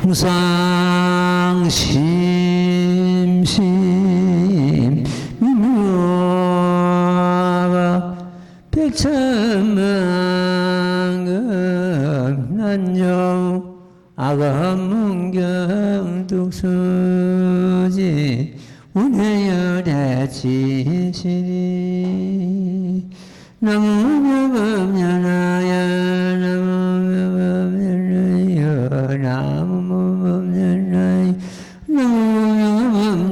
항상 심심 미묘가 백천만금 난영 아감문경 뚝수지 운해열의 진실이 나무명업연하야 나무명업연하여 나무명업연하여 나무명업연하여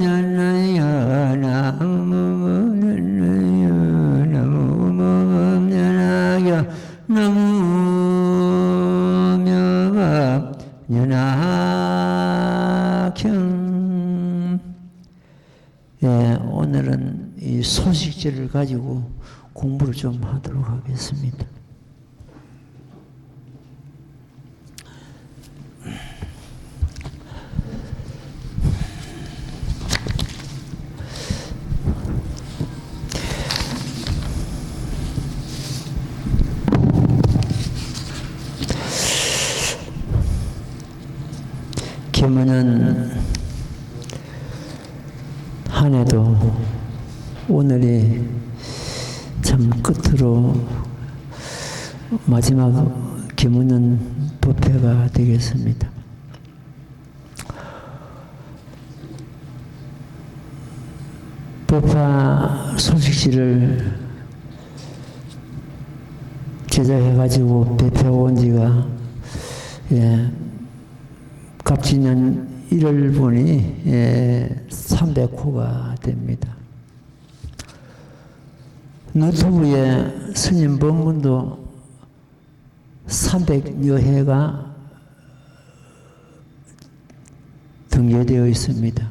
나무명업연하여 나무명업연하여 나무명업연하경. 예, 오늘은 이 소식지를 가지고 공부를 좀 하도록 하겠습니다. 기문은 한 해도 오늘이 참 끝으로 마지막 기문은 법회가 되겠습니다. 법화 소식지를 제작해가지고 배포온 지가 갑진년 1월분이 300호가 됩니다. 노트북에 스님 법문도 300여 회가 등재되어 있습니다.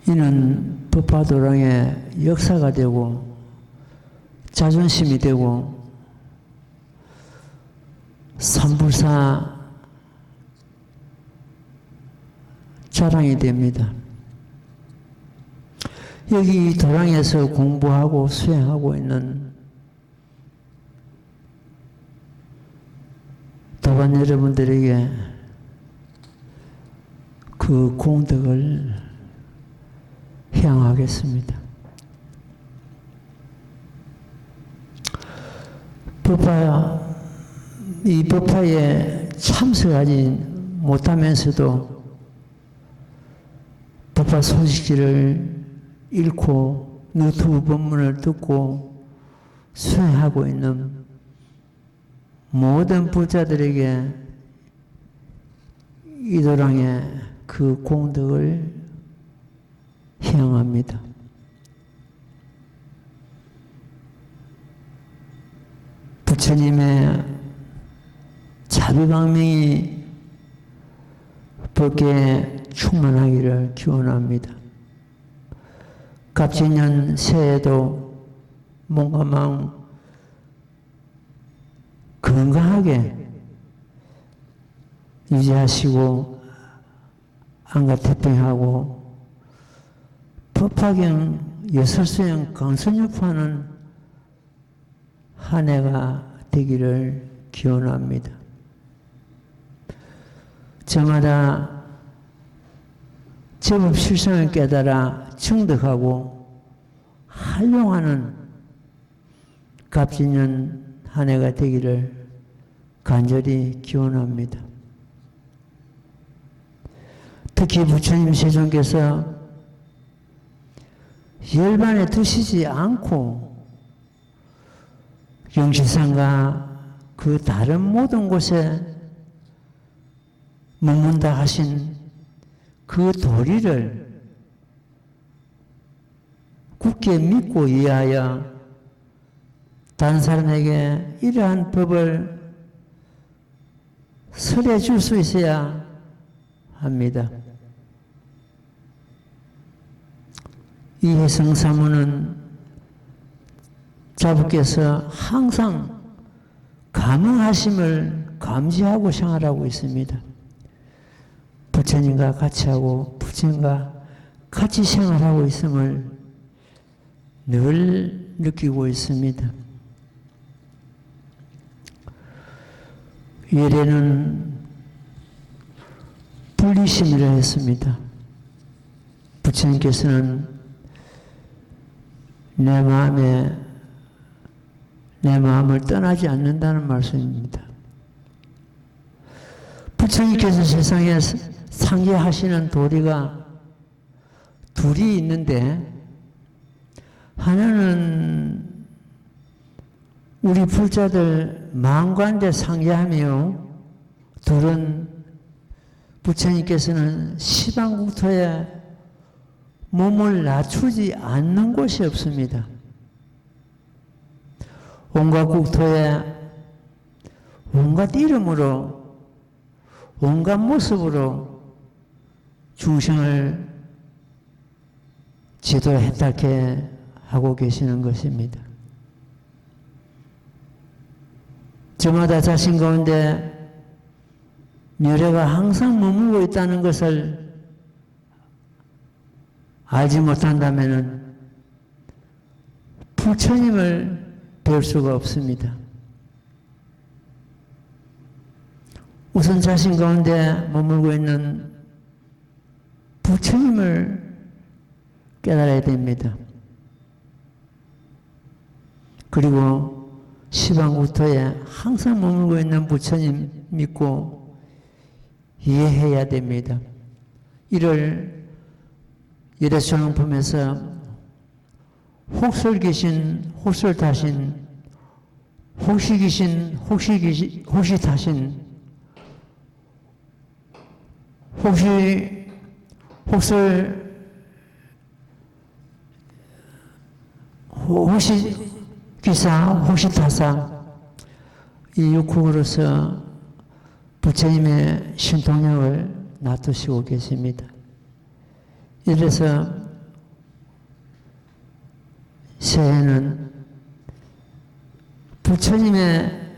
이는 법화도량의 역사가 되고 자존심이 되고 삼불사 자랑이 됩니다. 여기 도량에서 공부하고 수행하고 있는 도반 여러분들에게 그 공덕을 향하겠습니다. 이 법화에 참석하지 못하면서도 법화 소식지를 읽고 노트북 법문을 듣고 수행하고 있는 모든 부자들에게 이 도량의 그 공덕을 향합니다. 부처님의 자비광명이 법계에 충만하기를 기원합니다. 갑진년 새해에도 뭔가 마음 건강하게 유지하시고 안가태평하고 법화경 여설수행 강선육파는 한 해가 되기를 기원합니다. 저마다 제법 실성을 깨달아 증득하고 활용하는 갑진년 한 해가 되기를 간절히 기원합니다. 특히 부처님 세존께서 열반에 드시지 않고 영시상과 그 다른 모든 곳에 머문다 하신 그 도리를 굳게 믿고 이해하여 다른 사람에게 이러한 법을 설해 줄 수 있어야 합니다. 이 해성사문은 자부께서 항상 감흥하심을 감지하고 생활하고 있습니다. 부처님과 같이 하고 부처님과 같이 생활하고 있음을 늘 느끼고 있습니다. 열애는 영심이라 했습니다. 부처님께서는 내 마음을 떠나지 않는다는 말씀입니다. 부처님께서 세상에 상계하시는 도리가 둘이 있는데, 하나는 우리 불자들 망관대 상계하며, 둘은 부처님께서는 시방국토에 몸을 낮추지 않는 곳이 없습니다. 온갖 국토에 온갖 이름으로 온갖 모습으로 중생을 지도해닦게 하고 계시는 것입니다. 저마다 자신 가운데 멸애가 항상 머물고 있다는 것을 알지 못한다면 부처님을 볼 수가 없습니다. 우선 자신 가운데 머물고 있는 부처님을 깨달아야 됩니다. 그리고 시방국토에 항상 머물고 있는 부처님 믿고 이해해야 됩니다. 이를 예대천왕품에서 혹설귀신, 혹설타신, 혹시귀신, 혹시타신, 혹시귀사, 혹시타사, 이 육국으로서 부처님의 신통력을 놔두시고 계십니다. 이래서 새해는 부처님의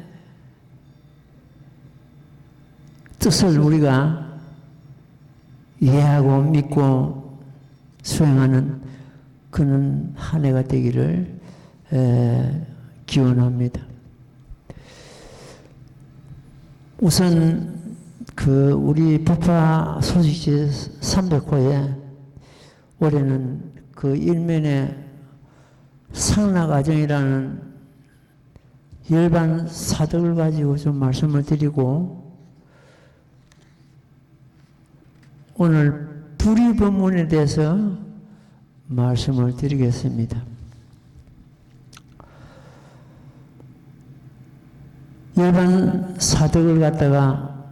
뜻을 우리가 이해하고 믿고 수행하는 그런 한 해가 되기를 기원합니다. 우선 우리 법화 소식지 300호에 올해는 그 일면에 상락아정이라는 열반 사덕을 가지고 좀 말씀을 드리고, 오늘 불의법문에 대해서 말씀을 드리겠습니다. 열반 사덕을 갖다가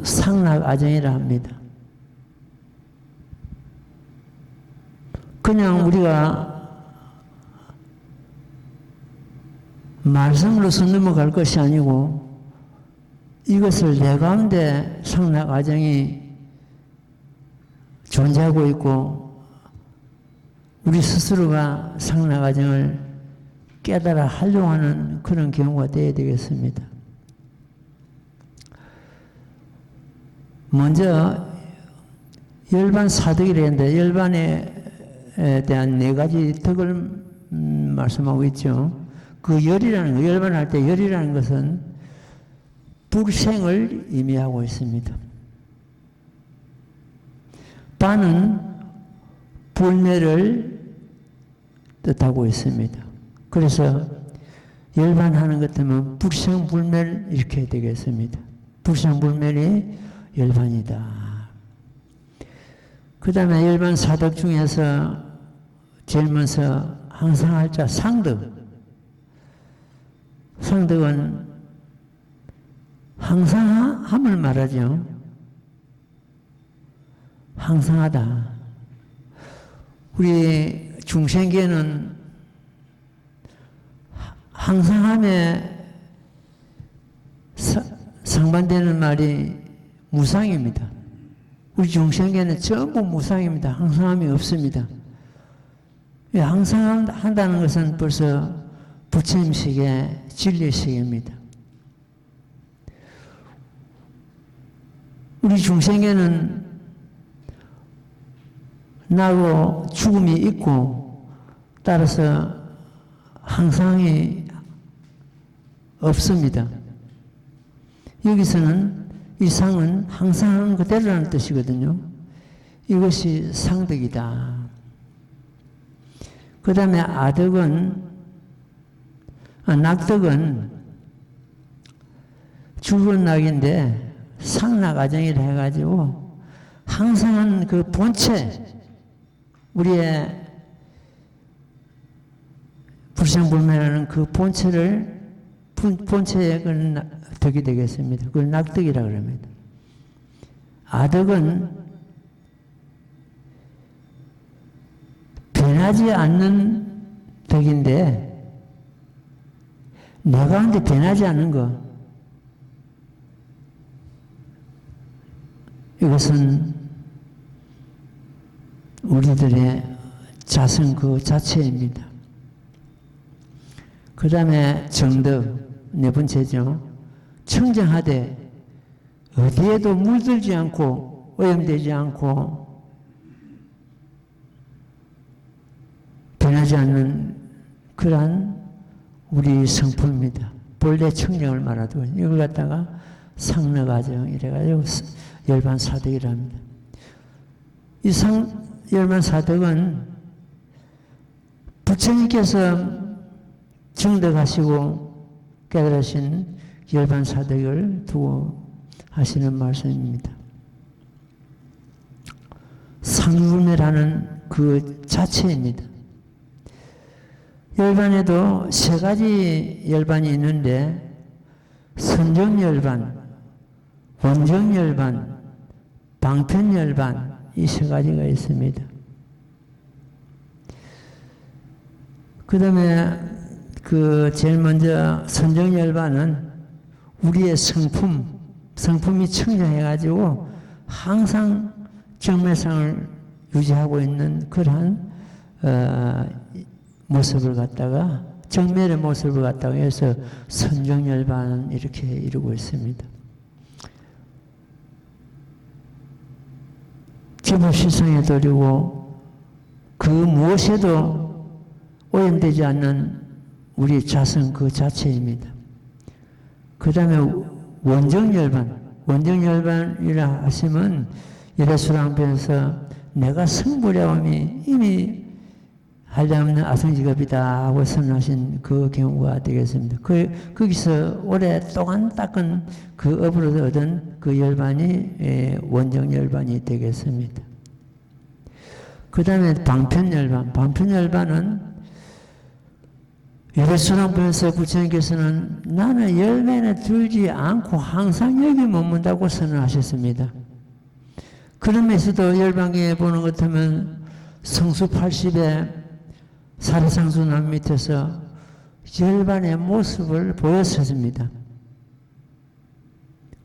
상락아정이라 합니다. 그냥 우리가 말씀으로서 넘어갈 것이 아니고, 이것을 내 가운데 상락아정이 존재하고 있고, 우리 스스로가 상락아정을 깨달아 하려고 하는 그런 경우가 되어야 되겠습니다. 먼저 열반 사덕이라 했는데, 열반에 대한 네 가지 덕을 말씀하고 있죠. 그 열이라는 거, 열반할 때 열이라는 것은 불생을 의미하고 있습니다. 반은 불멸을 뜻하고 있습니다. 그래서 열반하는 것 때문에 불생불멸 이렇게 되겠습니다. 불생불멸이 열반이다. 그 다음에 열반 사덕 중에서 제일 먼저 항상 할 자 상덕. 상덕은 항상함을 말하죠. 항상하다. 우리 중생계는 항상함에 상반되는 말이 무상입니다. 우리 중생계는 전부 무상입니다. 항상함이 없습니다. 항상한다는 것은 벌써 부처님식의 진리식입니다. 우리 중생에는 나고 죽음이 있고, 따라서 항상이 없습니다. 여기서는 이 상은 항상 하는 그대로라는 뜻이거든요. 이것이 상덕이다. 그 다음에 낙덕은 죽은 낙인데 상낙아정이라 해가지고 항상은 그 본체, 우리의 불생불멸하는 그 본체의 그 덕이 되겠습니다. 그걸 낙덕이라고 합니다. 아덕은 변하지 않는 덕인데 내 가운데 변하지 않는 것, 이것은 우리들의 자성 그 자체입니다. 그 다음에 정덕, 네 번째죠. 청정하되 어디에도 물들지 않고 오염되지 않고 변하지 않는 그러한 우리 성품입니다. 본래 청정을 말하고 이걸 갖다가 상락아정 이래가지고 열반사덕이라 합니다. 이 열반사덕은 부처님께서 정덕하시고 깨달으신 열반사덕을 두고 하시는 말씀입니다. 상불매라는 그 자체입니다. 열반에도 세 가지 열반이 있는데 선정열반, 원정열반, 방편열반, 이 세 가지가 있습니다. 그 다음에 제일 먼저 선정열반은 우리의 성품이 청정해가지고 항상 정매상을 유지하고 있는 그러한 모습을 갖다가, 정멸의 모습을 갖다가 해서 선정열반은 이렇게 이루고 있습니다. 지불시성에 도리고 그 무엇에도 오염되지 않는 우리 자성 그 자체입니다. 그 다음에 원정열반이라 하시면 예레수랑편에서 내가 성불야움이 이미 한량없는 아성직업이다 하고 선언하신 그 경우가 되겠습니다. 거기서 오랫동안 닦은 그 업으로 얻은 그 열반이 원정열반이 되겠습니다. 그 다음에 방편열반은 예배수랑편에서 부처님께서는 나는 열매에 들지 않고 항상 여기 머문다고 선언하셨습니다. 그러면서도 열반경에 보는 것 같으면 성수 80에 사리상수남 밑에서 열반의 모습을 보였습니다.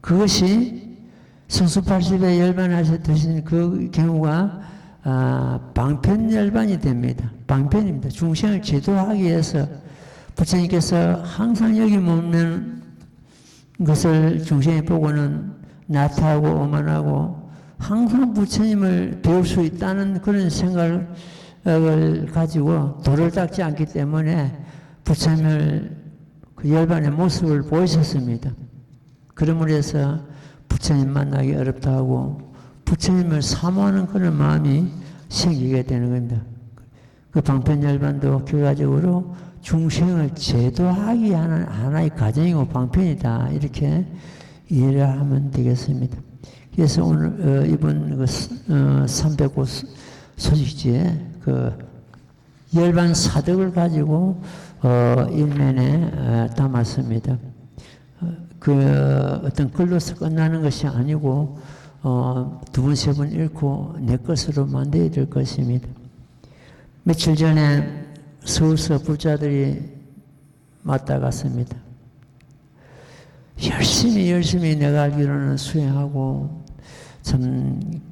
그것이 성수 80에 열반하셨던 그 경우가 방편열반이 됩니다. 방편입니다. 중생을 제도하기 위해서 부처님께서 항상 여기 머무는 것을 중생이 보고는 나타하고 오만하고 항상 부처님을 배울 수 있다는 그런 생각을 가지고 도를 닦지 않기 때문에 부처님을 그 열반의 모습을 보이셨습니다. 그러므로 해서 부처님 만나기 어렵다 하고 부처님을 사모하는 그런 마음이 생기게 되는 겁니다. 그 방편열반도 결과적으로 중생을 제도하기 하는 하나의 과정이고 방편이다. 이렇게 이해를 하면 되겠습니다. 그래서 오늘 이번 305 소식지에 그 열반 사덕을 가지고 일면에 담았습니다. 어떤 글로서 끝나는 것이 아니고 두 번, 세 번 읽고 내 것으로 만들어야 될 것입니다. 며칠 전에 서울서 불자들이 맞다 갔습니다. 열심히 내가 알기로는 수행하고 참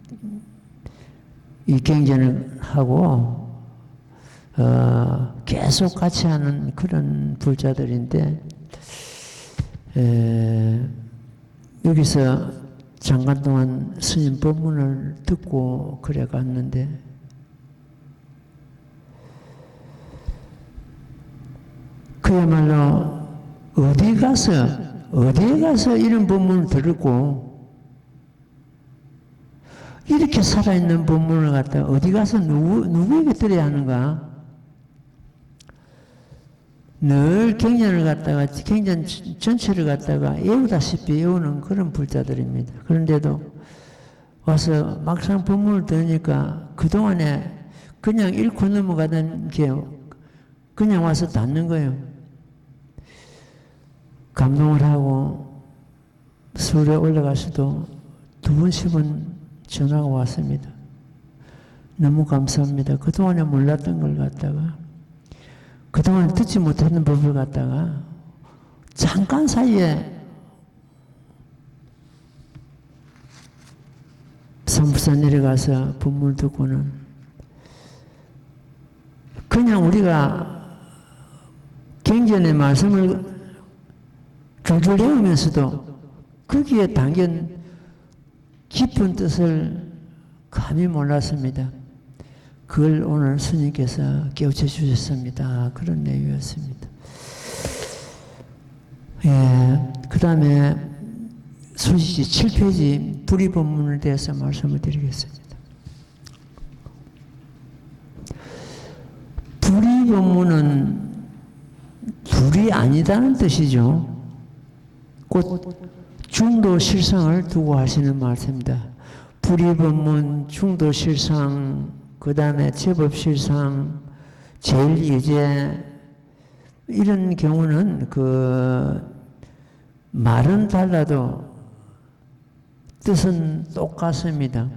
이 경전을 하고 계속 같이 하는 그런 불자들인데 여기서 잠깐 동안 스님 법문을 듣고 그래 갔는데 그야말로 어디에 가서 이런 법문을 들었고 이렇게 살아있는 본문을 갖다가 어디 가서 누구에게 드려야 하는가? 늘 경전을 갖다가, 경전 전체를 갖다가 외우다시피 외우는 그런 불자들입니다. 그런데도 와서 막상 본문을 들으니까 그동안에 그냥 읽고 넘어가던 게 그냥 와서 닿는 거예요. 감동을 하고 서울에 올라가서도 2번씩은 전화가 왔습니다. 너무 감사합니다. 그동안에 몰랐던 걸 갖다가, 그동안 듣지 못했던 법을 갖다가 잠깐 사이에 성부산 내려가서 법문을 듣고는 그냥 우리가 경전의 말씀을 줄줄 외우면서도 거기에 담긴 깊은 뜻을 감히 몰랐습니다. 그걸 오늘 스님께서 깨우쳐 주셨습니다. 그런 내용이었습니다. 예, 그 다음에 소시지 7페이지 불의법문에 대해서 말씀을 드리겠습니다. 불의법문은 불이 아니다는 뜻이죠. 곧 중도 실상을 두고 하시는 말씀입니다. 불의법문, 중도 실상, 그 다음에 제법 실상, 제일 예제, 이런 경우는 말은 달라도 뜻은 똑같습니다.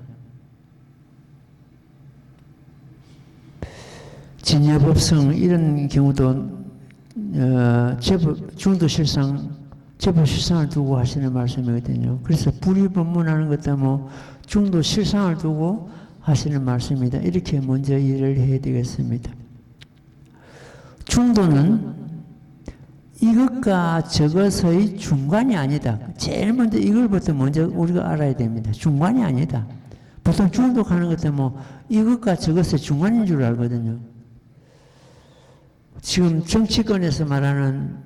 진여법성 이런 경우도 제법, 중도 실상, 제법 실상을 두고 하시는 말씀이거든요. 그래서 불의법문하는 것도 뭐 중도 실상을 두고 하시는 말씀입니다. 이렇게 먼저 이해를 해야 되겠습니다. 중도는 이것과 저것의 중간이 아니다. 제일 먼저 이걸부터 먼저 우리가 알아야 됩니다. 중간이 아니다. 보통 중독하는 것도 뭐 이것과 저것의 중간인 줄 알거든요. 지금 정치권에서 말하는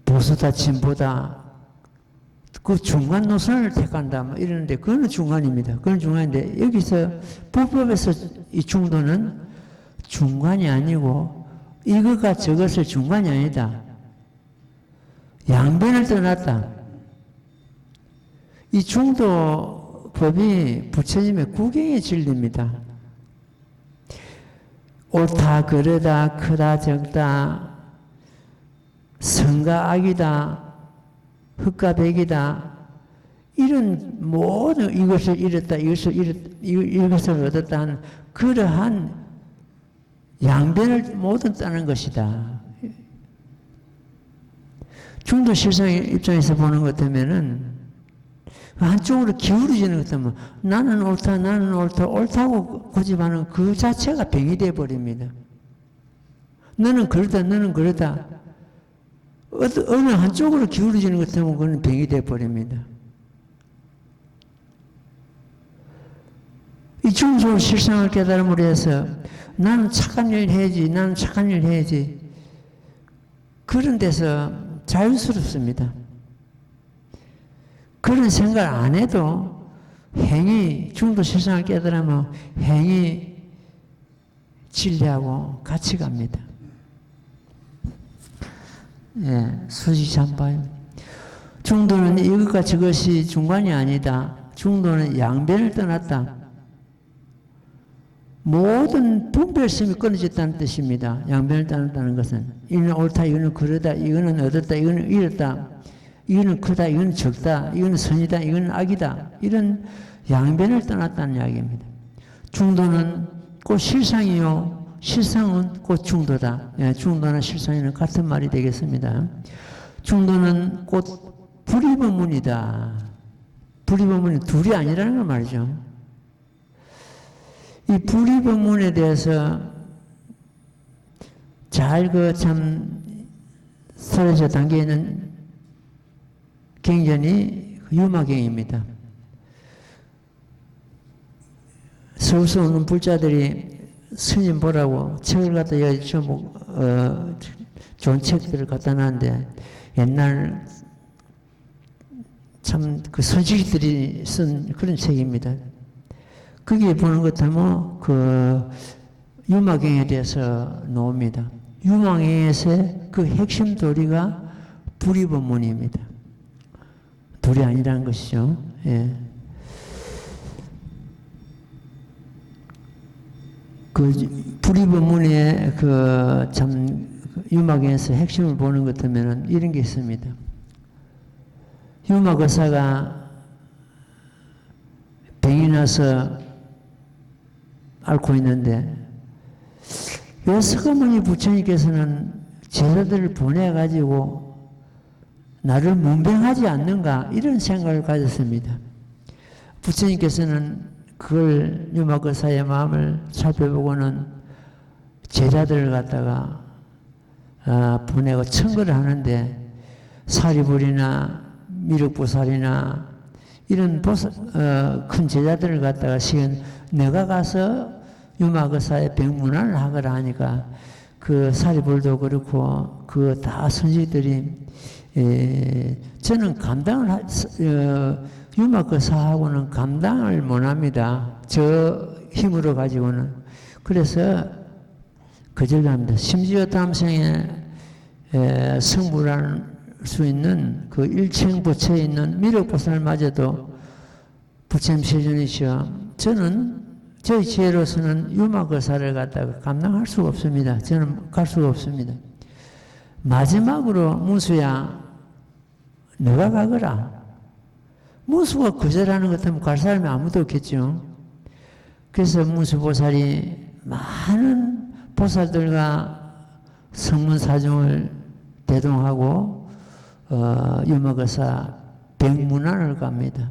보수다 진보다 그 중간 노선을 택한다 뭐 이러는데 그거는 중간입니다. 그건 중간인데 여기서 불법에서 이 중도는 중간이 아니고 이것과 저것의 중간이 아니다. 양변을 떠났다. 이 중도법이 부처님의 구경의 진리입니다. 옳다, 그르다, 크다, 적다, 선과 악이다, 흑과 백이다, 이런 모든 이것을 잃었다, 이것을 얻었다 하는 그러한 양변을 모두 따는 것이다. 중도 실상의 입장에서 보는 것 때문에는 한쪽으로 기울어지는 것 때문에 나는 옳다, 나는 옳다, 옳다고 고집하는 그 자체가 병이 되어버립니다. 너는 그러다, 너는 그러다. 어느 한쪽으로 기울어지는 것 때문에 그건 병이 되어버립니다. 이 중소 실상을 깨달음으로 해서 나는 착한 일 해야지, 나는 착한 일 해야지. 그런 데서 자유스럽습니다. 그런 생각 안 해도 행위, 중도 실상을 깨달으면 행위 진리하고 같이 갑니다. 예, 수지 참 봐요. 중도는 이것과 저것이 중간이 아니다. 중도는 양변을 떠났다. 모든 분별심이 끊어졌다는 뜻입니다. 양변을 떠났다는 것은 이거는 옳다, 이거는 그러다, 이거는 얻었다, 이거는 잃었다, 이거는 크다, 이거는 적다, 이거는 선이다, 이거는 악이다. 이런 양변을 떠났다는 이야기입니다. 중도는 곧 실상이요, 실상은 곧 중도다. 예, 중도나 실상이는 같은 말이 되겠습니다. 중도는 곧 불의법문이다. 불의법문이 둘이 아니라는 걸 말이죠. 이 불의법문에 대해서 잘 설에서 담겨 있는 경전이 유마경입니다. 서울서 오는 불자들이 스님 보라고 책을 갖다 여기 전부 좋은 책들을 갖다 놨는데 옛날 참 그 선지기들이 쓴 그런 책입니다. 거기에 보는 것 하면 그 유마경에 대해서 나옵니다. 유마경에서의 그 핵심 도리가 불이법문입니다. 도리 아니라는 것이죠. 예. 그 불이법문의 그 참 유마경에서 핵심을 보는 것 하면은 이런 게 있습니다. 유마거사가 병이 나서 앓고 있는데 왜 서가모니 부처님께서는 제자들을 보내가지고 나를 문병하지 않는가 이런 생각을 가졌습니다. 부처님께서는 그걸 유마거사의 마음을 살펴보고는 제자들을 갖다가 보내고 청거를 하는데 사리불이나 미륵보살이나 이런 큰 제자들을 갖다가 내가 가서 유마거사의 병문안을 하거라 하니까 그 사리불도 그렇고 그 다 선지들이 저는 감당을 유마거사하고는 감당을 못합니다. 저 힘으로 가지고는. 그래서 거절합니다. 심지어 다음 생에 성불할 수 있는 그 일체 부처에 있는 미륵보살마저도 부처님 세존이시여 저는 저희 지혜로서는 유마거사를 갖다가 감당할 수가 없습니다. 저는 갈 수가 없습니다. 마지막으로 무수야 너가 가거라. 무수가 거절하는 것 같으면 갈 사람이 아무도 없겠죠. 그래서 무수보살이 많은 보살들과 성문사중을 대동하고 유마거사 병문안을 갑니다.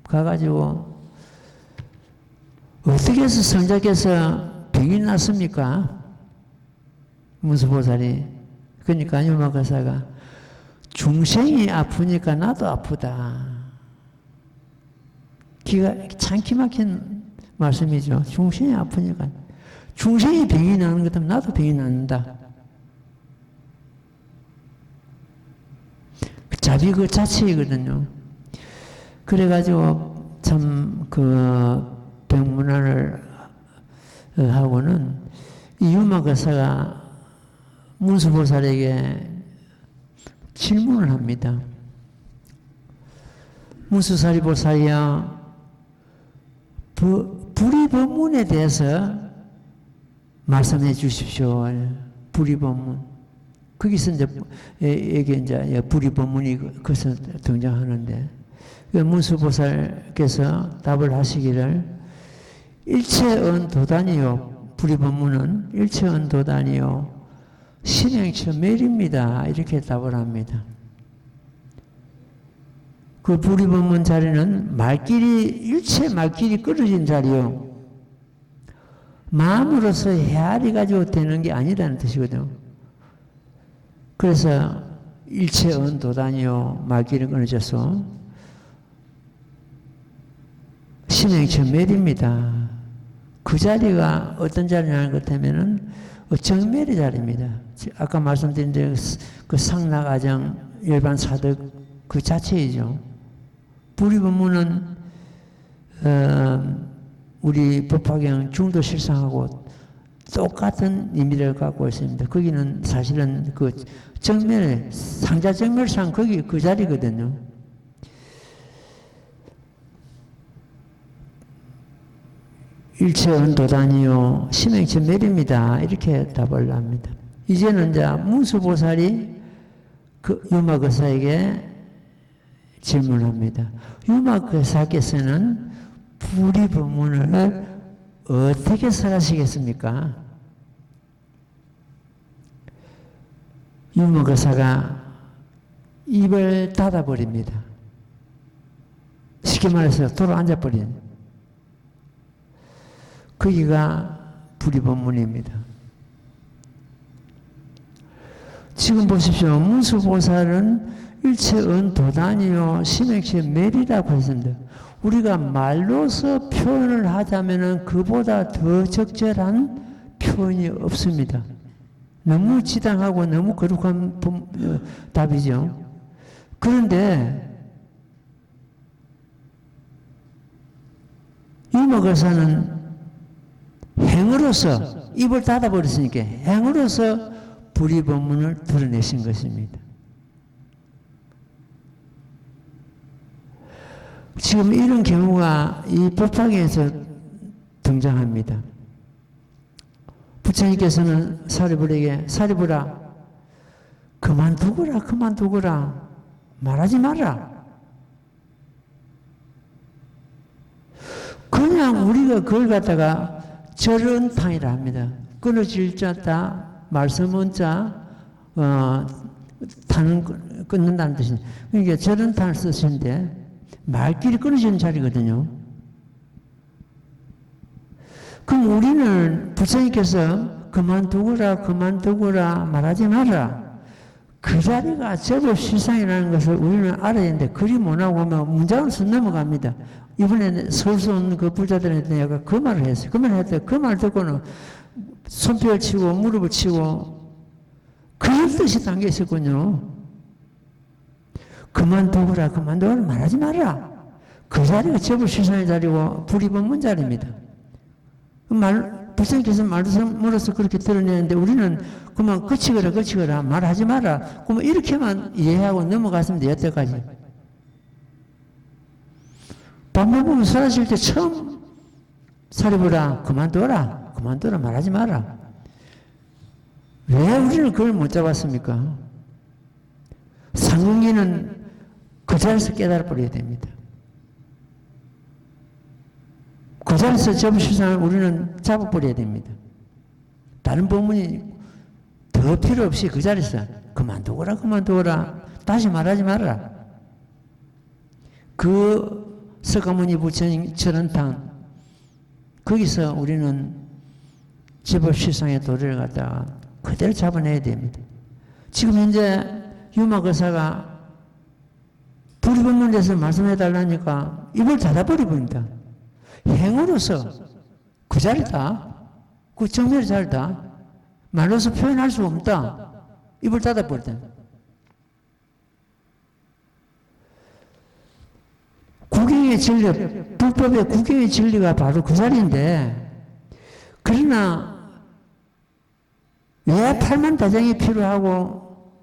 가가지고 어떻게 해서 성자께서 병이 났습니까? 무수보살이. 그러니까 유마거사가 중생이 아프니까 나도 아프다. 참 기막힌 말씀이죠. 중생이 아프니까. 중생이 병이 나는 것 같으면 나도 병이 낫는다. 자비 그 자체이거든요. 그래가지고 참 그 병문안을 하고는 이 유마거사가 문수보살에게 질문을 합니다. 문수사리보살이야 불이법문에 대해서 말씀해 주십시오. 불이법문. 거기서 이게 이제 불이법문이 거기서 등장하는데, 문수보살께서 답을 하시기를, 일체언도단이요. 불이법문은 일체언도단이요. 신행처멸입니다. 이렇게 답을 합니다. 그 불이법문 자리는 일체 말길이 끊어진 자리요. 마음으로서 헤아리 가지고 되는 게 아니라는 뜻이거든요. 그래서 일체언도단이요. 말길이 끊어져서 신행처멸입니다. 그 자리가 어떤 자리냐는 것 하면은 정멸의 자리입니다. 아까 말씀드린 대로 그 상락아정 일반 사득 그 자체이죠. 불이법문은 우리 법화경 중도실상하고 똑같은 의미를 갖고 있습니다. 거기는 사실은 그 정멸, 상자 정멸상 거기 그 자리거든요. 일체언도단이요 심행처멸입니다. 이렇게 답을 합니다. 이제는 이제 문수보살이 그 유마거사에게 질문합니다. 유마거사께서는 불이법문을 어떻게 설하시겠습니까? 유마거사가 입을 닫아버립니다. 쉽게 말해서 도로 앉아버린. 거기가 불이법문입니다. 지금 보십시오. 문수보살은 일체언도단이요 심행처멸이라고 했습니다. 우리가 말로서 표현을 하자면 그보다 더 적절한 표현이 없습니다. 너무 지당하고 너무 거룩한 답이죠. 그런데 유목의사는 행으로서 입을 닫아버렸으니까 행으로서 불의법문을 드러내신 것입니다. 지금 이런 경우가 이 법화경에서 등장합니다. 부처님께서는 사리불에게 사리불아 그만두거라 말하지 마라. 그냥 우리가 그걸 갖다가 절은탕이라 합니다. 끊어질 자다 말씀은 자 타는 끊는다는 뜻입니다. 그러니까 절은탕을 쓰시는데 말길이 끊어지는 자리거든요. 그럼 우리는 부처님께서 그만두거라 말하지 마라. 그 자리가 제법실상이라는 것을 우리는 알아야 되는데 그리 못하고 오면 문장을 써 넘어갑니다. 이번에 서울서 온 그 부자들한테 내가 그 말을 했어요. 그 말을 했더니 그 말 듣고는 손뼉을 치고 무릎을 치고 그런 뜻이 담겨 있었군요. 그만두거라 말하지 마라. 그 자리가 제법실상의 자리고 불의법문 자리입니다. 부처님께서 말씀으로써 그렇게 드러내는데 우리는 그만 거치거라 말하지 마라. 그러면 이렇게만 이해하고 넘어갔습니다. 여태까지. 밥 먹으면 사라질 때 처음 사리불아 그만둬라 말하지 마라. 왜 우리는 그걸 못 잡았습니까? 상응이는 그 자리에서 깨달아버려야 됩니다. 그 자리에서 제법실상을 우리는 잡아버려야 됩니다. 다른 법문이 더 필요 없이 그 자리에서 그만두거라 다시 말하지 말아라. 그 석가모니 부처님 절은탕 거기서 우리는 제법실상의 도리를 갖다가 그대로 잡아내야 됩니다. 지금 현재 유마거사가 불의법문에 대해서 말씀해달라니까 입을 닫아버립니다. 행으로서 그 자리다. 그 정멸의 자리다. 말로서 표현할 수 없다. 입을 닫아버리다. 국경의 진리, 불법의 국경의 진리가 바로 그 자리인데, 그러나 왜 팔만다장이 필요하고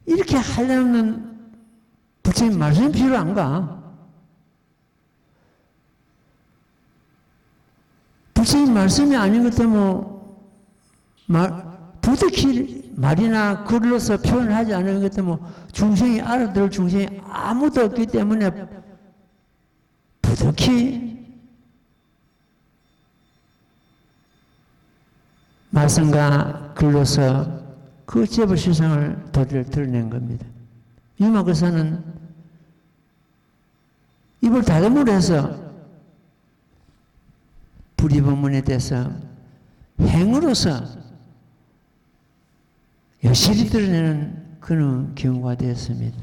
이렇게 하려는 부처님 말씀이 필요한가? 부처님 말씀이 아닌 것 때문에 부득이 말이나 글로서 표현하지 않은 것 때문에 중생이 알아들을 중생이 아무도 없기 때문에 부득이 말씀과 글로서 그 제법실상을 도리를 드러낸 겁니다. 유마거사는 입을 닫음으로 해서 불의법문에 대해서 행으로서 여실히 드러내는 그런 경우가 되었습니다.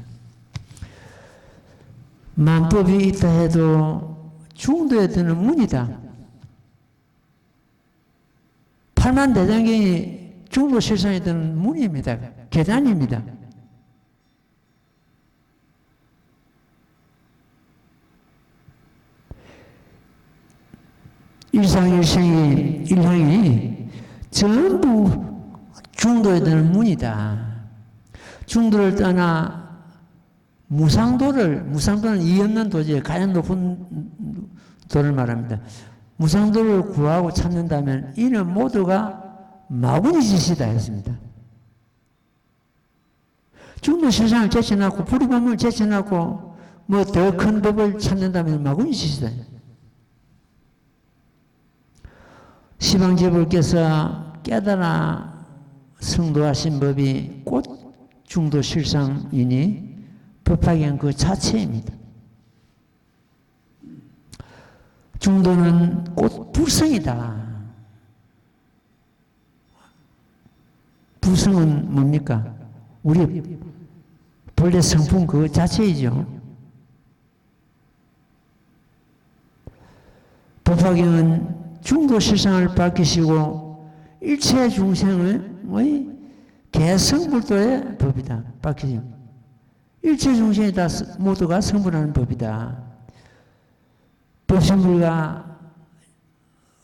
만법이 있다 해도 중도에 드는 문이다. 팔만대장경이 중도 실상에 드는 문입니다. 계단입니다. 일상일생이 일향이 전부 중도에 드는 문이다. 중도를 떠나 무상도는 이 없는 도지에 가장 높은 도를 말합니다. 무상도를 구하고 찾는다면 이는 모두가 마구니 짓이다 했습니다. 중도 실상을 제쳐놓고 불의법문을 제쳐놓고 뭐 더 큰 법을 찾는다면 마구니 짓이다. 시방제불께서 깨달아 성도하신 법이 곧 중도 실상이니 법화경 그 자체입니다. 중도는 곧 불성이다. 불성은 뭡니까? 우리 본래 성품 그 자체이죠. 법화경은 중도 실상을 밝히시고 일체 중생의 개성불도의 법이다. 밝히죠. 일체 중생이 다 모두가 성불하는 법이다. 법성불과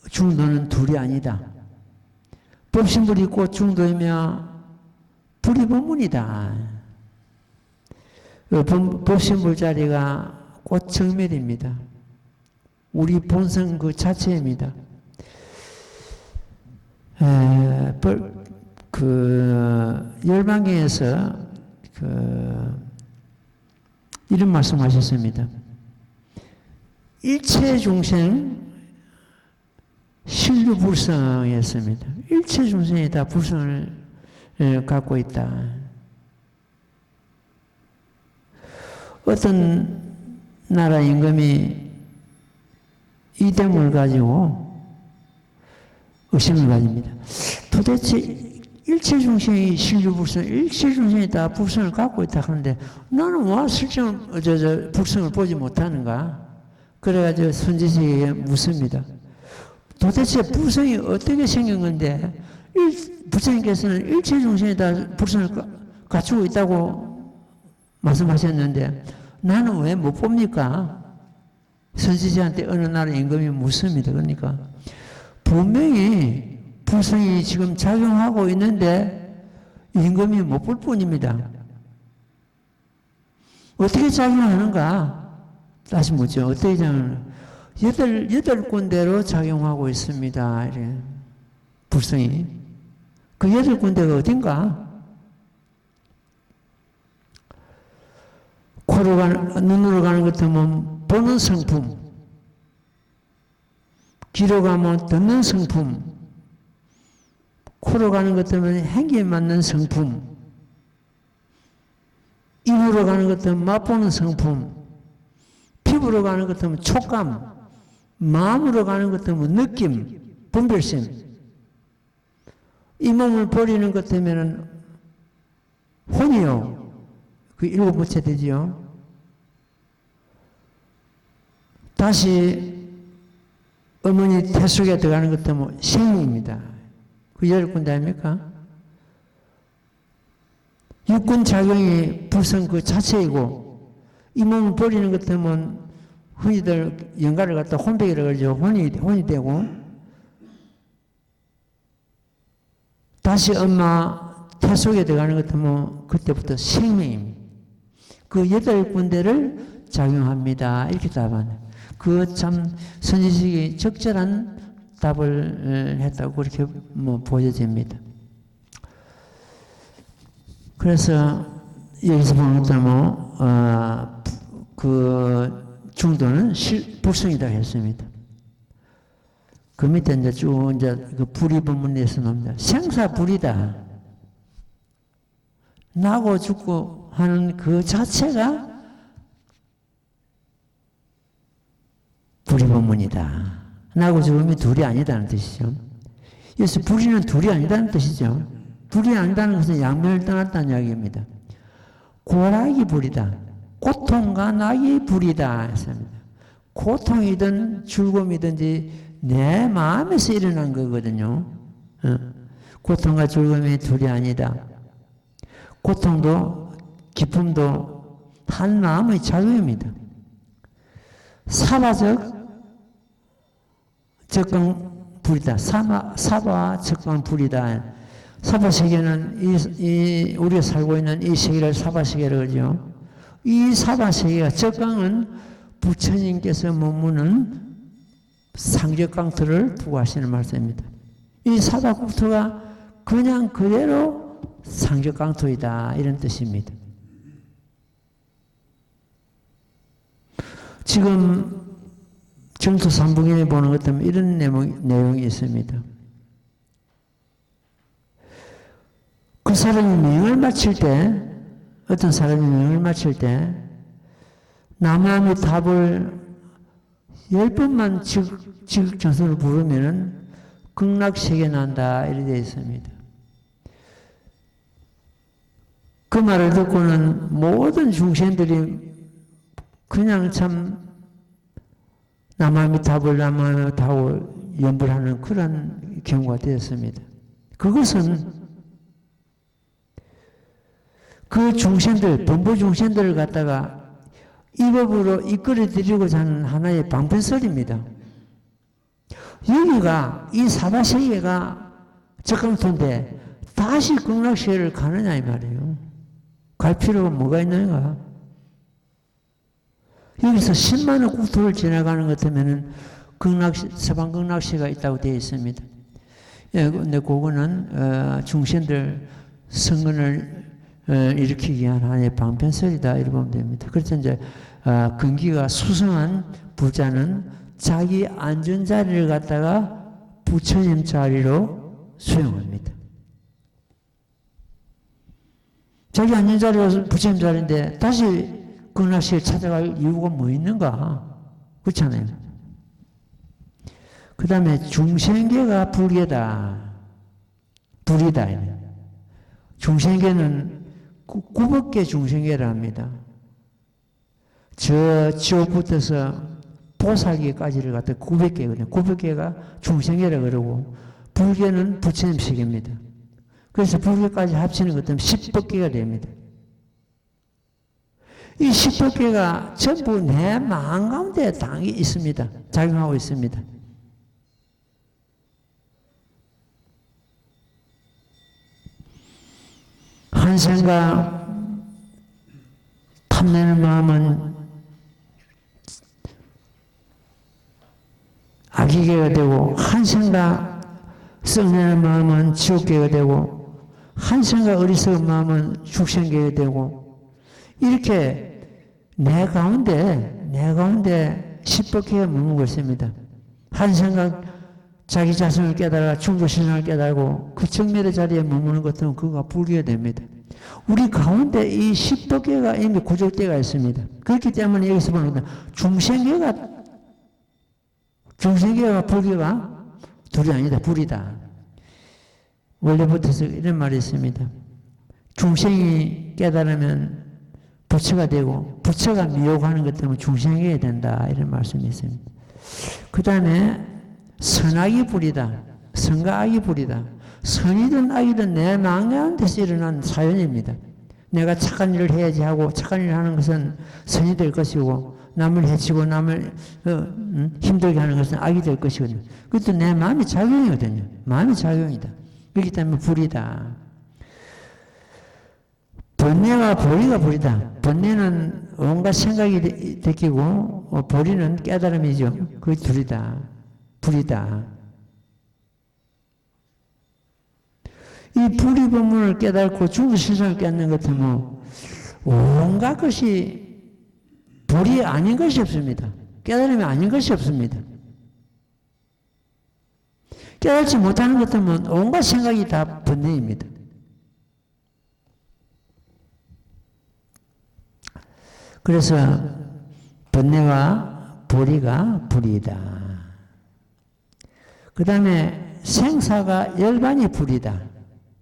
중도는 둘이 아니다. 법신불이 곧 중도이며 불이 법문이다. 법신불 자리가 곧 정멸입니다. 우리 본성 그 자체입니다. 열반경에서 이런 말씀하셨습니다. 일체 중생 신류불성이었습니다. 일체 중생이 다 불성을 갖고 있다. 어떤 나라 임금이 이됨을 가지고 의심을 가집니다. 도대체 일체 중생이 신류불성, 일체 중생이 다 불성을 갖고 있다 하는데 나는 왜 실정 불성을 보지 못하는가? 그래가지고 선지식에게 묻습니다. 도대체 불성이 어떻게 생긴 건데 부처님께서는 일체 중생이 다 불성을 갖추고 있다고 말씀하셨는데 나는 왜 못 봅니까? 선지식한테 어느 나라 임금이 묻습니다. 그러니까 분명히 불성이 지금 작용하고 있는데 임금이 못 볼 뿐입니다. 어떻게 작용하는가? 다시 묻죠. 어떻게 작용하는가? 여덟 군데로 작용하고 있습니다. 이래. 불성이. 그 8군데가 어딘가? 눈으로 가는 것 같으면 보는 성품, 귀로 가면 듣는 성품, 코로 가는 것 같으면 행기에 맞는 성품, 입으로 가는 것 같으면 맛보는 성품, 피부로 가는 것 같으면 촉감, 마음으로 가는 것 같으면 느낌, 분별심, 이 몸을 버리는 것 같으면 혼이요. 그 7번째 되지요. 다시 어머니 태 속에 들어가는 것 같으면 생명입니다. 그 10군데 아닙니까? 육군 작용이 불성 그 자체이고 이 몸을 버리는 것 같으면 흔히들 영가를 갖다 혼백이라고 그러죠. 혼이 되고 다시 엄마 태 속에 들어가는 것 같으면 그때부터 생명입니다. 그 8군데를 작용합니다. 이렇게 답하네. 그 참 선지식이 적절한 답을 했다고 그렇게 보여집니다. 그래서 여기서 보는 것처럼 그 중도는 불성이라고 했습니다. 그 밑에 이제 쭉 이제 그 불이 본문에서 나옵니다. 생사불이다. 나고 죽고 하는 그 자체가 불이 본문이다. 나고 죽음이 둘이 아니다는 뜻이죠. 그래서 불이는 둘이 아니다는 뜻이죠. 불이 아니다는 것은 양면을 떠났다는 이야기입니다. 고락이 불이다. 고통과 낙이 불이다 했습니다. 고통이든 즐거움이든지 내 마음에서 일어난 거거든요. 고통과 즐거움이 둘이 아니다. 고통도 기쁨도 한 마음의 작용입니다. 사바적 적강 불이다. 사바 적강 불이다. 사바 세계는 우리가 살고 있는 이 세계를 사바 세계라고 그러죠. 이 사바 세계가 적강은 부처님께서 머무는 상적강토를 두고 하시는 말씀입니다. 이 사바국토가 그냥 그대로 상적강토이다 이런 뜻입니다. 지금 정토 3분경에 보는 것 때문에 이런 내용이 있습니다. 그 사람이 명을 마칠 때, 어떤 사람이 명을 마칠 때, 남함의 답을 10번만 지극정성을 부르면은 극락세계 난다, 이렇게 되어 있습니다. 그 말을 듣고는 모든 중생들이 그냥 참 남함의 답을 연불하는 그런 경우가 되었습니다. 그것은 그 중생들, 범부 중생들을 갖다가 이 법으로 이끌어 드리고자 하는 하나의 방편설입니다. 여기가 이 사바세계가 적강토인데 다시 극락세계를 가느냐 이 말이에요. 갈 필요가 뭐가 있는가? 여기서 10만원 국토를 지나가는 것 같으면은 서방 극락세계가 있다고 되어 있습니다. 예, 근데 그거는 중신들 성근을 일으키기 위한 하나의 방편설이다 이렇게 보면 됩니다. 그래서 이제 근기가 수성한 부자는 자기 앉은 자리를 갖다가 부처님 자리로 수용합니다. 자기 앉은 자리가 부처님 자리인데 다시 극락세계를 찾아갈 이유가 뭐 있는가? 그렇잖아요. 그 다음에 중생계가 불계다. 불이다. 중생계는 900개 중생계라 합니다. 저 지옥부터서 보살계까지를 갖다 900개거든요. 900개가 중생계라 그러고 불계는 부처님 세계입니다. 그래서 불계까지 합치는 것 때문에 10법계가 됩니다. 이 10법계가 전부 내 마음 가운데 당이 있습니다. 작용하고 있습니다. 한생과 탐내는 마음은 악의계가 되고 한생과 썩내는 마음은 지옥계가 되고 한생과 어리석은 마음은 축생계가 되고 이렇게 내 가운데 10법계가 머물고 있습니다. 한생각 자기 자신을 깨달아 중도신앙을 깨달고 그 정멸의 자리에 머무는 것은 그가 불교가 됩니다. 우리 가운데 이 10법계가 이미 구족되어 있습니다. 그렇기 때문에 여기서 보는 건 중생계가 불교가 둘이 아니다. 불이다. 원래부터 이런 말이 있습니다. 중생이 깨달으면 부처가 되고 부처가 미혹하는 것 때문에 중생계가 된다. 이런 말씀이 있습니다. 그 다음에 선악이 불이다. 선과 악이 불이다. 선이든 악이든 내 마음 가운데서 일어난 사연입니다. 내가 착한 일을 해야지 하고 착한 일을 하는 것은 선이 될 것이고 남을 해치고 남을 힘들게 하는 것은 악이 될 것이거든요. 그것도 내 마음의 작용이거든요. 마음의 작용이다. 그렇기 때문에 불이다. 번뇌와 보리가 불이다. 번뇌는 온갖 생각이 느끼고 보리는 깨달음이죠. 그 둘이다. 불이다. 이 불의 법문을 깨닫고 중도실상을 깨닫는 것 같으면 온갖 것이 불이 아닌 것이 없습니다. 깨달음이 아닌 것이 없습니다. 깨닫지 못하는 것 같으면 온갖 생각이 다 번뇌입니다. 그래서 번뇌와 보리가 불이다. 그 다음에 생사가 열반이 불이다.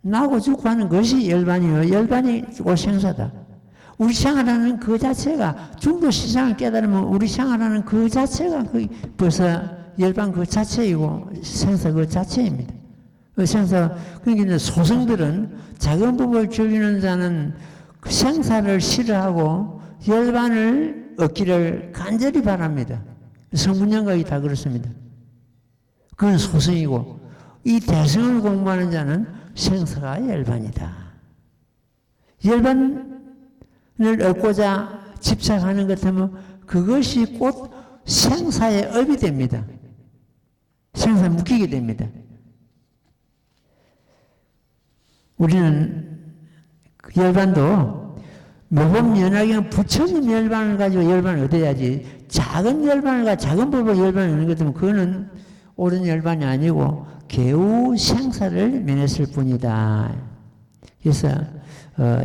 나고 죽고 하는 것이 열반이요. 열반이 곧 생사다. 우리 생활하는 그 자체가 중도 시장을 깨달으면 우리 생활하는 그 자체가 벌써 열반 그 자체이고 생사 그 자체입니다. 그 생사, 그러니까 소승들은 작은 법을 즐기는 자는 생사를 싫어하고 열반을 얻기를 간절히 바랍니다. 성분양각이 다 그렇습니다. 그건 소승이고 이 대승을 공부하는 자는 생사가 열반이다. 열반을 얻고자 집착하는 것 같으면 그것이 곧 생사의 업이 됩니다. 생사에 묶이게 됩니다. 우리는 열반도 모범 연하경 부처님 열반을 가지고 열반을 얻어야지 작은 열반을 가지고 작은 법을 열반을 얻는 것 같으면 그거는 옳은 열반이 아니고 개우 생사를 면했을 뿐이다. 그래서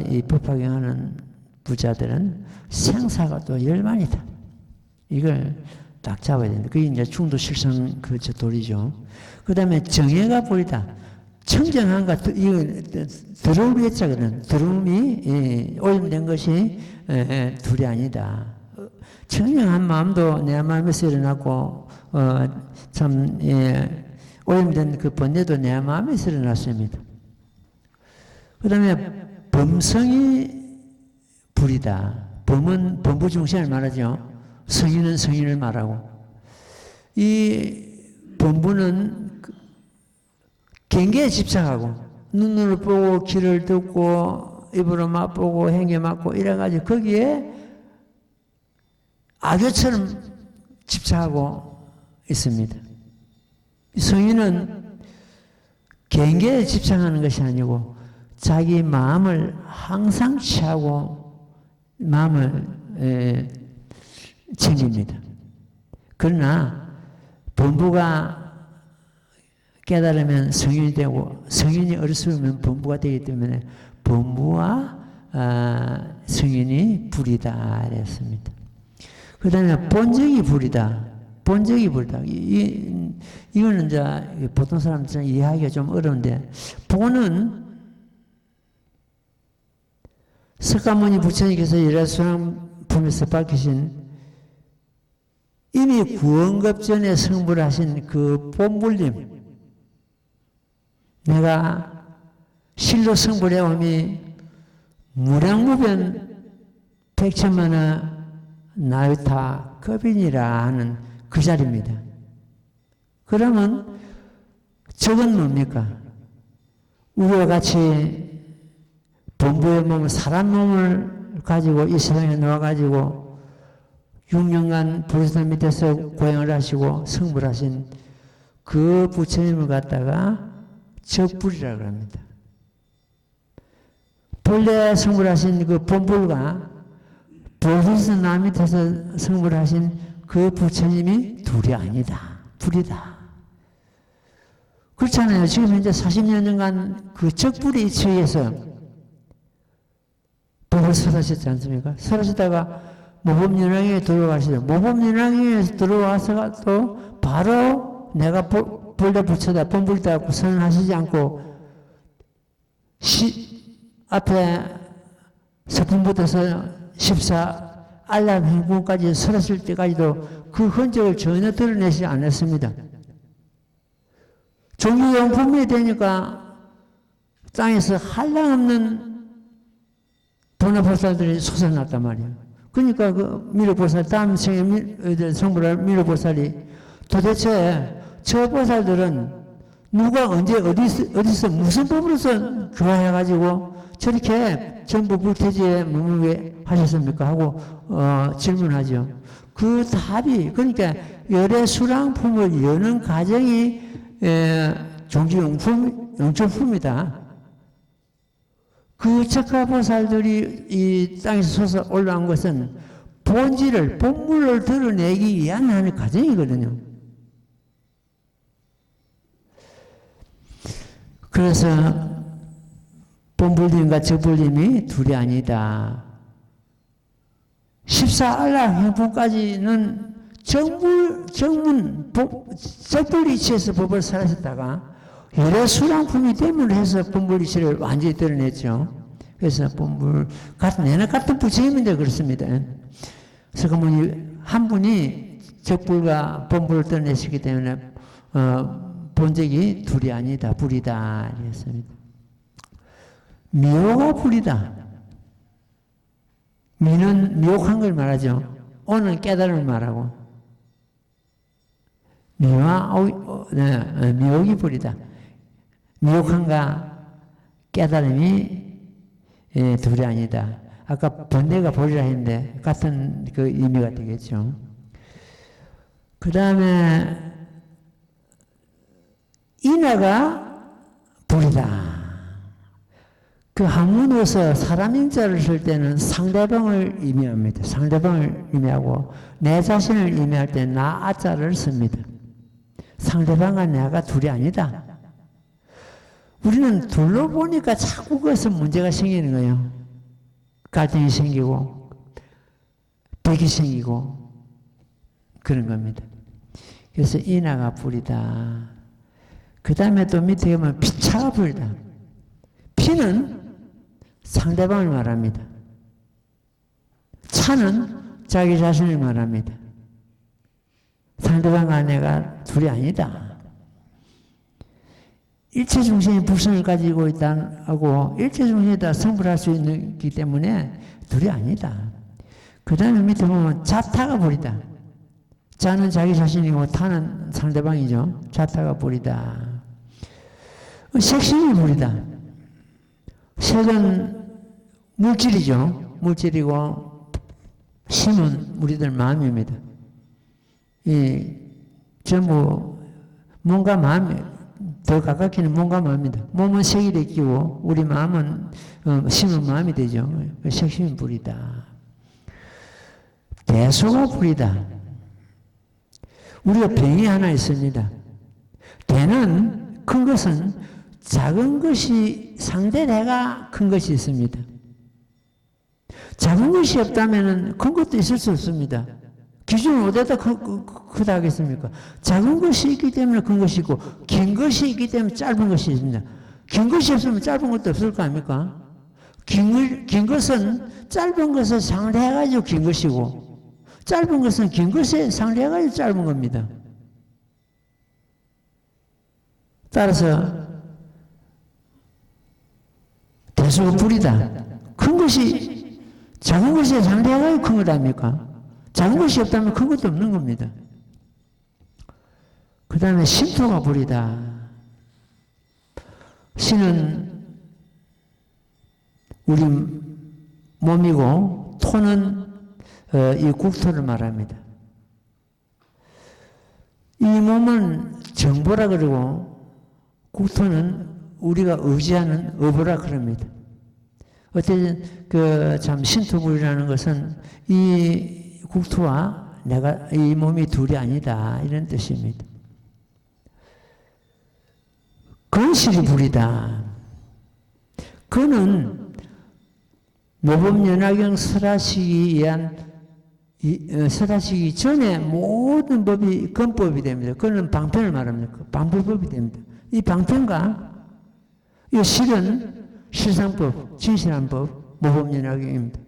이 법화경하는 부자들은 생사가 또 열반이다. 이걸 딱 잡아야 됩니다. 그게 이제 충도 실성 그렇죠 돌이죠. 그 다음에 정예가 보이다. 청정한가 이거 더러움이 했자거든. 더러움이 오염된 것이 둘이 아니다. 청정한 마음도 내 마음에서 일어났고 참 오염된 그 번뇌도 내 마음에서 일어났습니다. 그 다음에 범성이 불이다. 범은 범부중생을 말하죠. 성인은 성인을 말하고 이 범부는 경계에 집착하고 눈으로 보고 귀를 듣고 입으로 맛보고 행에 맡고 이래가지고 거기에 악교처럼 집착하고 있습니다. 성인은 경계에 집착하는 것이 아니고 자기 마음을 항상 취하고 마음을 챙깁니다. 그러나 범부가 깨달으면 성인이 되고 성인이 어리석으면 범부가 되기 때문에 범부와 성인이 불이다 그랬습니다. 그 다음에 본적이 불이다. 본적이 불이다. 이거는 이제 보통 사람들은 이해하기가 좀 어려운데, 본은 석가모니 부처님께서 열애수랑품에서 밝히신 이미 구원급 전에 성불 하신 그 본불림, 내가 실로 성불해 오미 무량무변 백천만의 나유타 급인이라 하는 그 자리입니다. 그러면 저건 뭡니까? 우리와 같이 본부의 몸을, 사람 몸을 가지고 이 세상에 나와가지고 6년간 불사 밑에서 고행을 하시고 성불하신 그 부처님을 갖다가 적불이라고 합니다. 본래 성불하신 그 본불과 보선서 남 밑에서 성불하신 그 부처님이 둘이 아니다. 불이다. 그렇잖아요. 지금 현재 40여 년간 그 적불의 처해서 법을 설하셨지 않습니까? 설하시다가 모범연왕에 들어가시죠. 모범연왕에 들어와서 또 바로 내가 본래 부처다, 본불이다 하고 선언하시지 않고 앞에 서품부터서 14 알람 행군까지 설했을 때까지도 그 흔적을 전혀 드러내지 않았습니다. 종교용품이 되니까 땅에서 한량없는 도나보살들이 솟아났단 말이에요. 그러니까 그 미륵보살, 다음 생에 성불할 미륵보살이 도대체 저 보살들은 누가 언제 어디서 무슨 법으로서 교화해가지고 저렇게 전부 불태지에 머물게 하셨습니까? 하고 질문하죠. 그 답이, 그러니까 열애수랑품을 여는 과정이 종교용품이다. 그 척가보살들이 이 땅에서 솟아 올라온 것은 본질을, 본물을 드러내기 위한 하는 과정이거든요. 그래서 본불림과 적불림이 둘이 아니다. 14알라 행품까지는 적불이치에서 법을 설하셨다가 열애수랑품이 됨으로 해서 본불이치를 완전히 드러냈죠. 그래서 본불, 내나 같은 부처님인데 그렇습니다. 석가모니 한 분이 적불과 본불을 드러내시기 때문에 본적이 둘이 아니다, 불이다 이랬습니다. 미호가 불이다. 미는 미혹한 걸 말하죠. 오는 깨달음을 말하고. 미혹이 불이다. 미혹함과 깨달음이 둘이 아니다. 아까 번뇌가 불이라 했는데 같은 그 의미가 되겠죠. 그 다음에 인하가 불이다. 그 한문에서 사람 인자를 쓸 때는 상대방을 의미합니다. 상대방을 의미하고 내 자신을 의미할 때 나 아자를 씁니다. 상대방과 내가 둘이 아니다. 우리는 둘로 보니까 자꾸 거기서 문제가 생기는 거예요. 갈등이 생기고 벽이 생기고 그런 겁니다. 그래서 인하가 불이다. 그 다음에 또 밑에 보면 피차가 불이다. 피는 상대방을 말합니다. 차는 자기 자신을 말합니다. 상대방과 내가 둘이 아니다. 일체중생이 불성을 가지고 있다고 일체중생이 다 성불할 수 있기 때문에 둘이 아니다. 그 다음에 밑에 보면 자타가 불이다. 자는 자기 자신이고 타는 상대방이죠. 자타가 불이다. 색심이 불이다. 색은 물질이죠. 물질이고 심은 우리들 마음입니다. 전부 몸과 마음이 더 가깝게는 몸과 마음입니다. 몸은 색이 되기고 우리 마음은 심은 마음이 되죠. 색심이 불이다. 대소가 불이다. 우리가 병이 하나 있습니다. 대는 큰 것은 작은 것이 상대대가 큰 것이 있습니다. 작은 것이 없다면 큰 것도 있을 수 없습니다. 기준은 어디다 크다 하겠습니까? 작은 것이 있기 때문에 큰 것이 있고 긴 것이 있기 때문에 짧은 것이 있습니다. 긴 것이 없으면 짧은 것도 없을 거 아닙니까? 긴 것은 짧은 것을 상대해가지고 긴 것이고 짧은 것은 긴 것에 상대해가지고 짧은 겁니다. 따라서 대소가 불이다. 큰 것이 작은 것에 상대해가지고 큰 것 아닙니까? 작은 것이 없다면 큰 것도 없는 겁니다. 그 다음에 신토가 불이다. 신은 우리 몸이고 토는 이 국토를 말합니다. 이 몸은 정보라 그러고 국토는 우리가 의지하는 어보라 그럽니다. 어쨌든 참 신토불이라는 것은 이 국토와 내가 이 몸이 둘이 아니다 이런 뜻입니다. 건실이 불이다. 그는 모범연화경 설하시기 위한 설하시기 전에 모든 법이 건법이 됩니다. 그는 방편을 말합니다. 방법법이 됩니다. 이 방편과 이 실은 실상법, 진실한 법, 모범연화경입니다.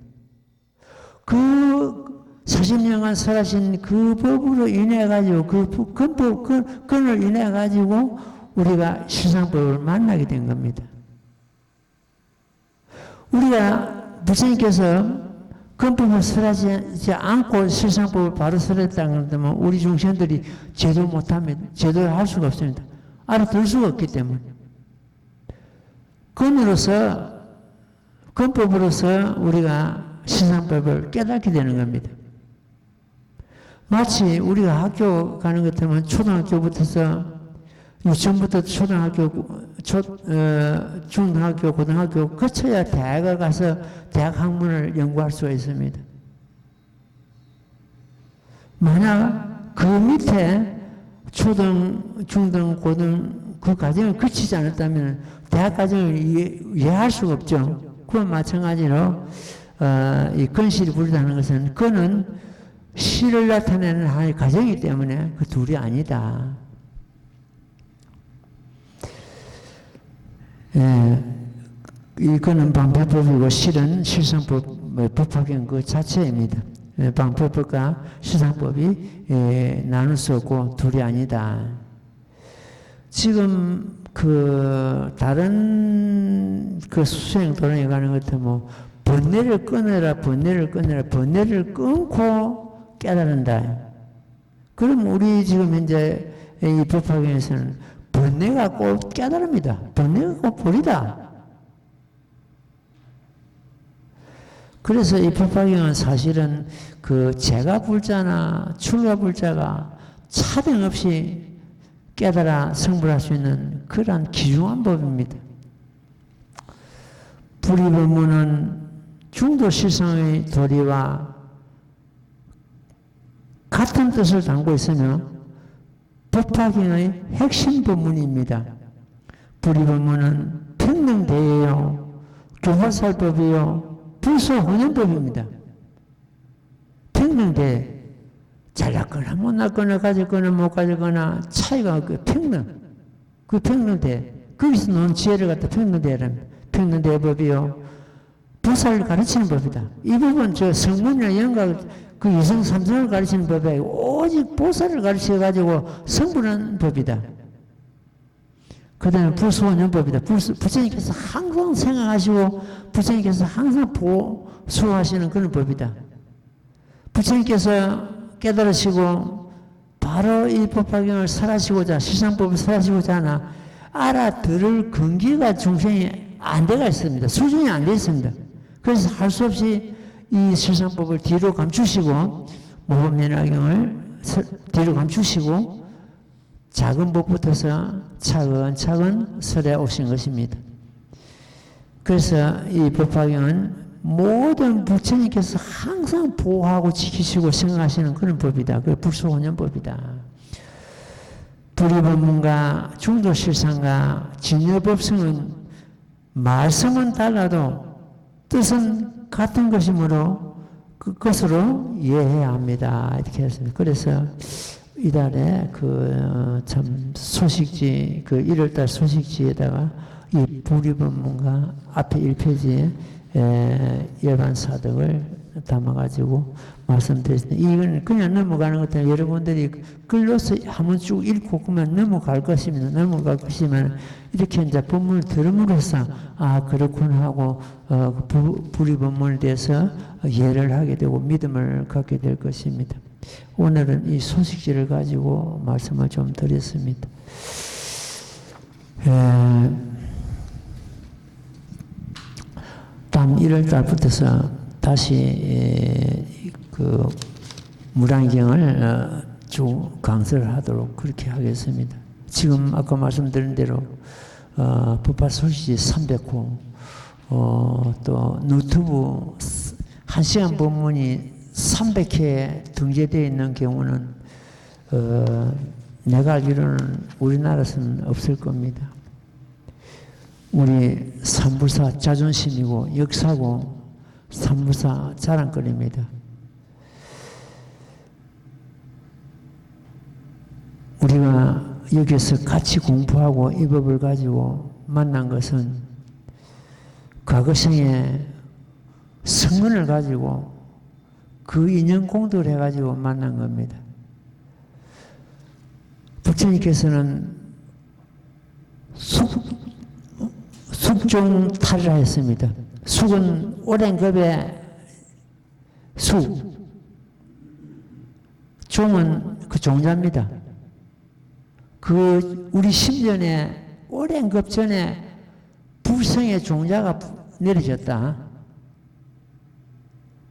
그 40년간 설하신 그 법으로 인해 가지고 그 건법, 건을 인해 가지고 우리가 실상법을 만나게 된 겁니다. 우리가 부처님께서 건법을 설하지 않고 실상법을 바로 설했다는 것은 우리 중생들이 제도 못합니다. 제도를 할 수가 없습니다. 알아들 수가 없기 때문에. 건으로서, 건법으로서 우리가 실상법을 깨닫게 되는 겁니다. 마치 우리가 학교 가는 것 같으면 초등학교부터서 유치원부터 초등학교, 중등학교, 고등학교 거쳐야 대학을 가서 대학 학문을 연구할 수가 있습니다. 만약 그 밑에 초등, 중등, 고등 그 과정을 거치지 않았다면 대학 과정을 이해할 수가 없죠. 그와 마찬가지로 이 건실이 불이라는 것은 건은 실을 나타내는 하나의 과정이기 때문에 그 둘이 아니다. 이거는 방패법이고 실은 실상법, 법화경 그 자체입니다. 방패법과 실상법이 나눌 수 없고 둘이 아니다. 지금 다른 수행 도량에 가는 것 같으면 뭐 번뇌를 끊어라, 번뇌를 끊어라, 번뇌를 끊고 깨달은다. 그럼 우리 지금 현재 이 법화경에서는 번뇌가 꼭 깨달음이다. 번뇌가 꼭 불이다. 그래서 이 법화경은 사실은 재가 불자나 출가 불자가 차등 없이 깨달아 성불할 수 있는 그러한 귀중한 법입니다. 불이법문은 중도실성의 도리와 같은 뜻을 담고 있으며 법화경의 핵심 법문입니다. 불이법문은 평등대예요, 교화살법이요, 불소혼연법입니다. 평등대, 잘났거나 못났거나 가졌거나 못 가졌거나 차이가 없고 평등, 그 평등대, 거기서 놓은 지혜를 갖다 평등대라는 평등대법이요, 보살을 가르치는 법이다. 이 법은 성문이나 영각 그 이성 삼성을 가르치는 법이 아니고 오직 보살을 가르쳐가지고 성불하는 법이다. 그 다음에 불소원연법이다. 부처님께서 항상 생각하시고 부처님께서 항상 수호하시는 그런 법이다. 부처님께서 깨달으시고 바로 이 법화경을 설하시고자, 실상법을 설하시고자 하나 알아들을 근기가 중생이 안 돼가 있습니다. 수준이 안 돼 있습니다. 그래서 할 수 없이 이 실상법을 뒤로 감추시고 모범연화경을 뒤로 감추시고 작은 법부터서 차근차근 설해 오신 것입니다. 그래서 이 법화경은 모든 부처님께서 항상 보호하고 지키시고 생각하시는 그런 법이다. 그 불소원연법이다. 불의법문과 중도실상과 진여법성은 말씀은 달라도 뜻은 같은 것이므로 그것으로 이해해야 합니다. 이렇게 했습니다. 그래서 이달에 참 소식지, 1월달 소식지에다가 이 불의법문과 앞에 1페이지에 열반사덕을 담아가지고 말씀드렸습니다. 이건 그냥 넘어가는 것도 여러분들이 글로서 한번 쭉 읽고 그러면 넘어갈 것이면 이렇게 이제 법문을 들음으로써 그렇구나 하고 불의법문에 대해서 이해를 하게 되고 믿음을 갖게 될 것입니다. 오늘은 이 소식지를 가지고 말씀을 좀 드렸습니다. 다음 1월 달부터서 다시 무량경을 쭉 강설을 하도록 그렇게 하겠습니다. 지금 아까 말씀드린 대로 법화 소식지 300호 또 유튜브 1시간 법문이 300회 등재되어 있는 경우는 내가 알기로는 우리나라에서는 없을 겁니다. 우리 삼부사 자존심이고 역사고 삼부사 자랑거리입니다. 우리가 여기서 같이 공부하고 이 법을 가지고 만난 것은 과거생에 성문을 가지고 그 인연 공덕을 해가지고 만난 겁니다. 부처님께서는 숙종탈이라 했습니다. 숙은 오랜 급의 숙, 종은 그 종자입니다. 우리 10년에 오랜 급 전에 불성의 종자가 내려졌다.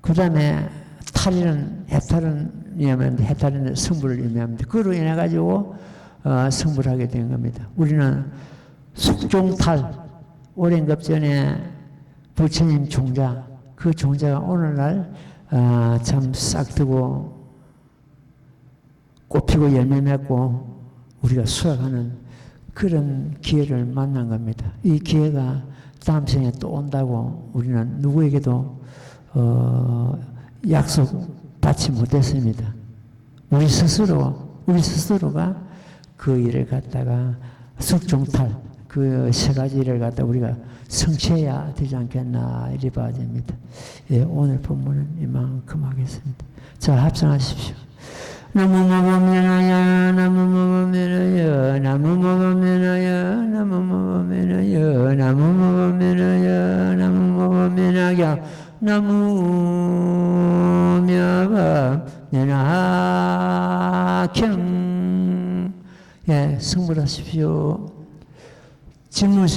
그 다음에 탈은 해탈은 성불을 의미합니다. 그로 인해 가지고 성불을 하게 된 겁니다. 우리는 숙종탈, 오랜 급 전에 부처님 종자, 그 종자가 오늘날 참 싹트고 꽃피고 열매 맺고 우리가 수확하는 그런 기회를 만난 겁니다. 이 기회가 다음 생에 또 온다고 우리는 누구에게도 약속받지 못했습니다. 우리 스스로가 그 일을 갖다가 숙종탈, 그 세 가지 일을 갖다 우리가 성취해야 되지 않겠나 이리 봐야 됩니다. 예, 오늘 본문은 이만큼 하겠습니다. 자, 합성하십시오. 나무모범면하여 나무모범면하여 나무모범면하여 나무모범면하여 나무모범면하여 나무모범면하여 나무묘법면하경. 예, 승불하십시오. 질문